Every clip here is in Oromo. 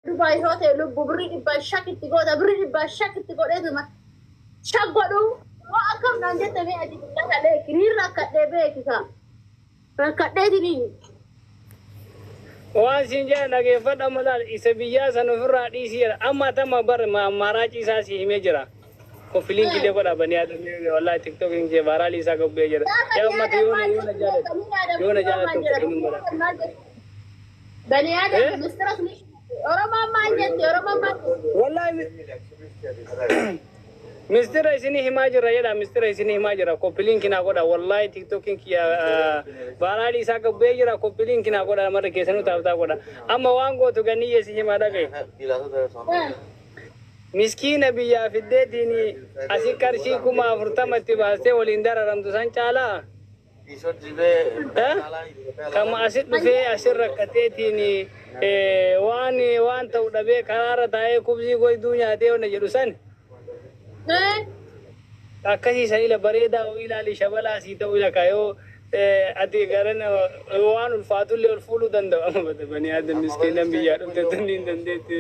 Dubai hotel bubri bashak tigo da bri bashak tigo de ma shagwado wa akam nan jetta me adi kale kirira kadde be kika kadde dini waan sinjaa dhageeffadha malal isa biyyaa san ofirraa dhiisii amma tama bar maraaci isaa si himee jira ko filin kide godha bani adam wallahi tiktok inje barali isa gobbe jira ya ummati yona jaalatu bani adam mistras ni oroma manjete oroma wallahi Mr. Isini himajira yada Mr. Isini himajira ko filin kina godha wallahi tiktok ya barali isa gobbe jira ko filin kina godha mara kesanu tabta godha amma wango to gani yesi hima daga miskina biya fiddetini asikarshi kuma furtamati baste walindara ramdu san chala kama asit dufe asir rakatetini waan ta'u dhabe karara taa'ee kubsii goy dunya ta'e ona jedhu san akkasii san ila bareedaa oo ilaali shabalaa sii ta'u ila kaayoo ati garan waan ulfaatullee ol fuuluu danda'u amma bani adam miskiinan biyyaa dhufte tanni hin dandeetti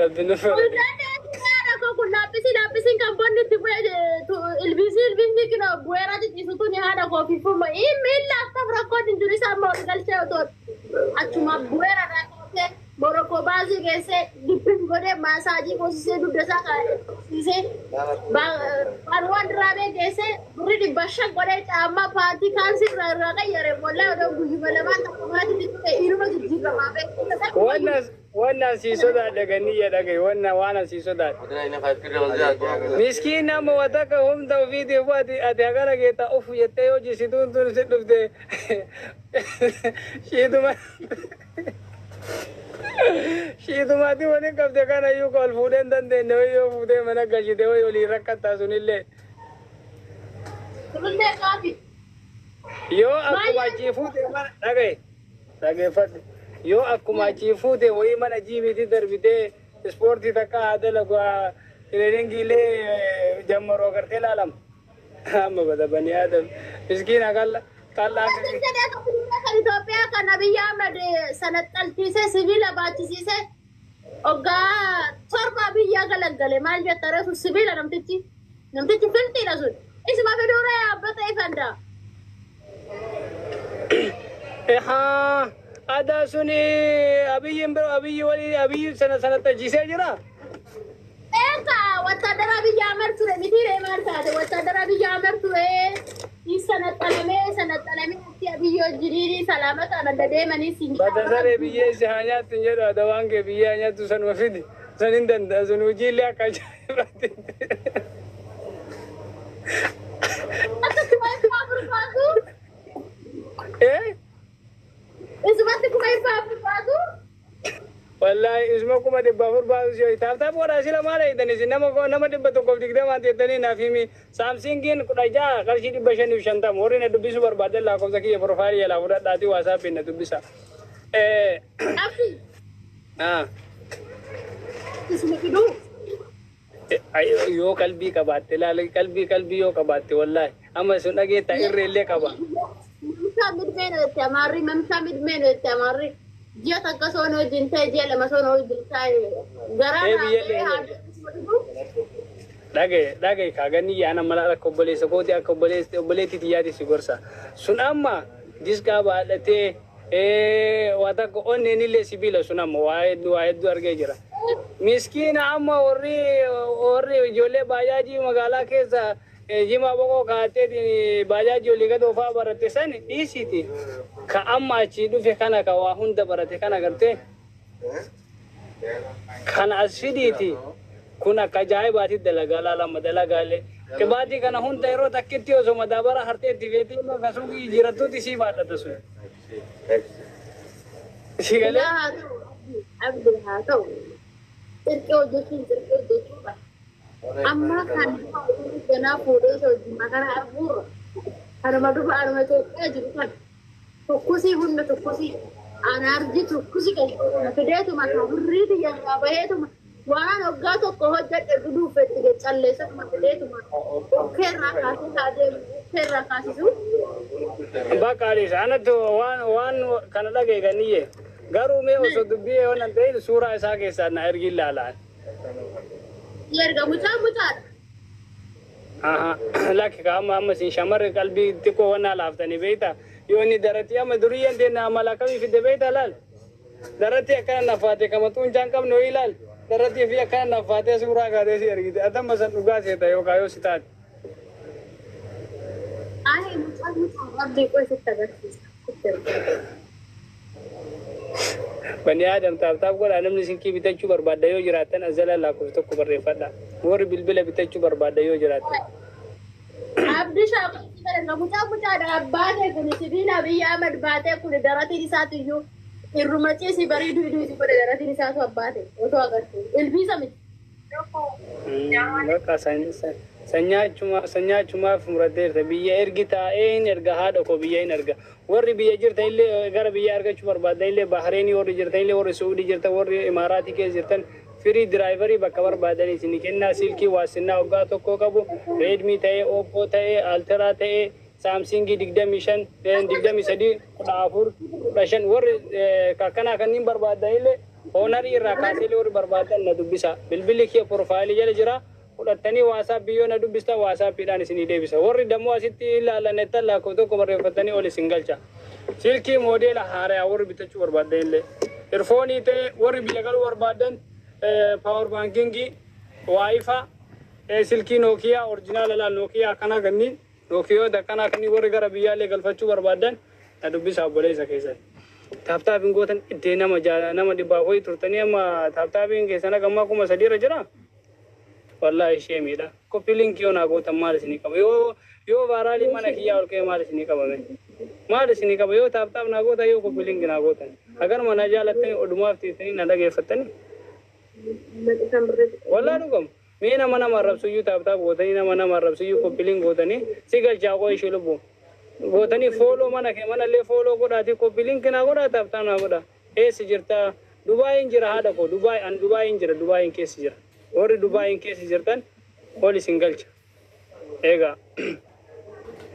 rabbinu lapisi kan bonni ti ilbisi kino buera ti isutu ni hada ko fi fuma email after recording duri sa mo galche to achuma buera da ko boroko bazi gese dipin gode masaji ko se du desa ka se ba arwan drabe gese buri di basha gode amma party kan si ra ga yare bolla do guji bala ma ta ko ti iruma ji ga ma be wannan si soda daga niyya daga wannan si soda miskin amma wataka hum da video wadi atagara geta ufu yette yoji sidun tun sidufte shiduma ti wani kabde kana yu kol fuden dande no yo fude mana gaji de yo li rakata sunille yo akuma chifu de mana daga fad yo akuma chifu de woi mana jibi ti darbite sporti taka adala gwa training le jamaro karte lalam amma bada bani adam miskin agalla kala Ethiopia kan Abiy Ahmed sanattaltise sivila baachisise oga torba biyya galagale maal jettare su sivila namtichi filti da sun isma fedura ya bata ifanda ada suni Abiy sanattaltise jira eka watadara Abiy Ahmed ture mitire marta de watadara Abiy Ahmed ture sanattalame ti Abiy jiriri salamata badade mani sinja badare biye sihanya tinjero dawange biye nya tu san wafidi sanin danda sunu jile akaja ata kumai fabur bazu ismati kumai fabur bazu wallahi isma kuma de bafur bazu yo tafta pora sila mare idani sinama ko nama de bato ko digde ma de tani nafimi samsung in kudaja karshi di bashani shanta more ne dubisu barbadalla ko zaki profile yala wada dati whatsapp ne dubisa afi isma kidu yo kalbi ka batte lale kalbi yo ka batte wallahi amma sun dage ta irrelle ka ba mamsa mid meno tamari jata kasono jinta jela masono jinta garana dage ka gani yana mala ko bole sa ko ti ko bole ti yadi sigorsa sun amma diska ba date wata ko onne ni le sibila sun amma waid arge jira miskina amma orri jole bajaji magala kesa jima boko kaate di bajaji oliga do fa barate san isiti ka amma ci dufe kana ka wa hunda barate kana garte kana asfiditi kuna kajaibati dalagala madalagale ke baadi kana hunda ero takkitti oso madabara harte tiveti no gasugi jiratu tisi bata tasu sigale abdu hato irko dusin amma kan kana fodo so makana abur ana madu arma to eju kan to kusi hunna to kusi anarji to kusi kan fedetu makabri ya bahetu wana nogato ko hojjate gudu fettige challe sa fedetu kerra kasi su bakari sana to wan kana lage ganiye Garuu mee osoo dubbii waan ta'e suuraa isaa keessaa na ergi ilaalaan. Erga mucaadha. Lakki kaama amma sin shamarre qalbii xiqqoo waan laaftanii beektaa yoo inni daratti amma duriyyaan deena amala kamii fide beektaa laal. Daratti akkana nafaate kamatuun jaan qabne yoo ilaal daratti fi akkana nafaate suuraa kaatee si ergite adamma san dhugaa seeta yookaan yoo si taate. Ai mucaa abdii qoy sitti agarsiisa. Bani Adam taaf godha namni sinkii bitachuu barbaadda yoo jiraattan azala lakkoofsa tokko barreeffadha. Warri bilbila bitachuu barbaadda yoo jiraattan. Abdi shaaqii kana mucaadha abbaatee kun sibiila biyya Ahmad baatee kun daratiin isaatiyyuu irruma ciisi bareedu hiduu kun daratiin isaatu abbaatee otoo agarsiisu ilbiisa miti. Bakka sanyaachuma fumuratteerta biyya ergi taa'een erga haadha koo biyya hin erga. Warri biyya jirtan illee gara biyya argachuu barbaaddan illee Bahareenii warri jirtan illee warri Suudii jirtan warri Imaaraatii keessa jirtan firii diraayivarii bakka barbaadan isin kennaa silkii waasinaa waggaa tokko qabu Redmi ta'ee Oppo ta'ee Alteraa ta'ee Samsungii 25 23 14 15 warri kakkanaa kanneen barbaadan illee Honorii irraa kaasee warri barbaadan na dubbisa. Bilbilli kee profaayilii jala jira. Fudhattanii WhatsApp biyyoon na dubbista WhatsAppidhaan isinii deebisa. Warri dammoo asitti ilaalan nettan lakkoo tokko barreeffatanii ol isin galcha. Silkii moodeela haaraa warri bitachuu barbaadan illee. Irfoonii ta'e warri biyya galuu barbaadan power bankingii, Wi-Fi, silkii Nokia oriijinaala laal Nokia akkana kanneen Nokiyoota akkana kanneen warri gara biyyaallee galfachuu barbaadan na dubbisa obboleessa keessatti. Taaptaabiin gootan iddee nama dhibbaa ho'i turtanii amma taaptaabiin keessana gammaa 3,000 irra jira. Wallahi ishee miidha. Koppii linkii yoo naa gootan maal isinii qaba? Yoo vaaraalii mana kiyyaa ol ka'e maal isinii qabame? Maal isinii qaba? Yoo taaptaab naa gootan yoo koppii linkii naa gootan. Agar mana jaalattanii odumaaf tiisanii na dhageeffattanii. Wallahi dhugama. Mee nama arrabsuyyuu taaptaab gootanii nama arrabsuyyuu koppii linkii gootanii si galchaa qoo ishee lubbuun. Gootanii fooloo mana kee manallee fooloo godhaati koppii linkii naa godhaa taaptaab naa godhaa. Eessi jirta? Dubaayin jira haadha koo Dubaayin jira Dubaayin keessa jira. Warri Dubaayin keessa jirtan ol isin galcha. Egaa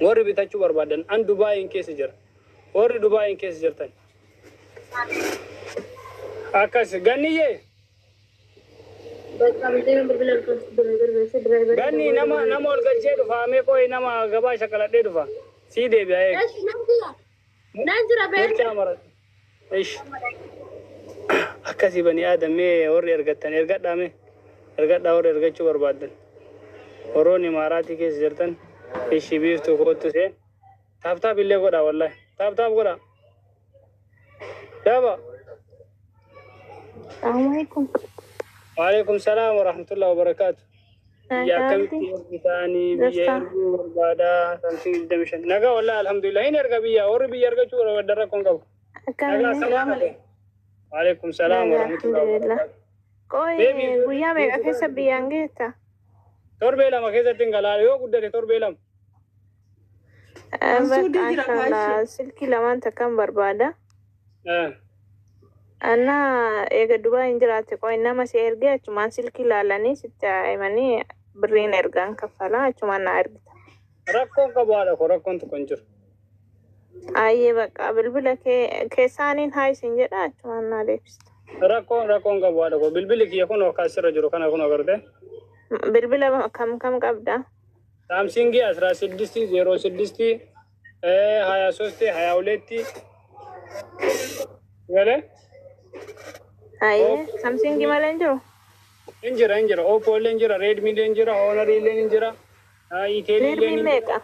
warri bitachuu barbaadan an Dubaayin keessa jira. Warri Dubaayin keessa jirtan. Akkas ganniyyee. Ganni nama ol galchee dhufa mee qo'i nama gabaa shakaladhee dhufa. Sii deebi'a eega. Nan jira beektaa. Ish. Akkasii bani aadamee warri ergattan ergadhaame. Ergadhaa warri ergachuu barbaadan. Horoon Imaaraatii keessa jirtan ishii biiftuu koottu see. Taaptaab illee godhaa wallahi. Taaptaab godhaa. Daaba. Assalamualaikum. Waalaikum salaam wa rahmatullahi wa barakatuh. Ya kamitti ergitaanii biyya erguu barbaadaa Samsung 25. Nagaa wallahi alhamdulillah hin erga biyya warri biyya ergachuu barbaadan rakkoon qabu. Waalaikum salaam wa rahmatullahi wa barakatuh. Koi guyyaa meeqa keessa biyyaan geetta? Torbee lama keessatti hin galaale yoo guddate torbee lama. Bakka silkii lamaan takkan barbaada. Anna eega Dubai hin jiraate koi nama si ergee achumaan silkii laalanii sitti himanii birriin ergaan kaffalaa achumaan na ergita. Rakkoon qabu haadha koo rakkoon tokko hin jiru. Ayyee bakka bilbila keessaaniin haa isin jedha achumaan na deebista. Rakkoon qabu haadha koo bilbili kiyya kun akkaasirra jiru kana kun agarte. Bilbila kam qabda? Samsungii 16 06 23 22 Gale? Ayyee Samsungii malee hin jiru? Hin jira. Oppo illee hin jira, Redmi illee hin jira, Honor illee hin jira. Itel illee hin jira. Meeqa?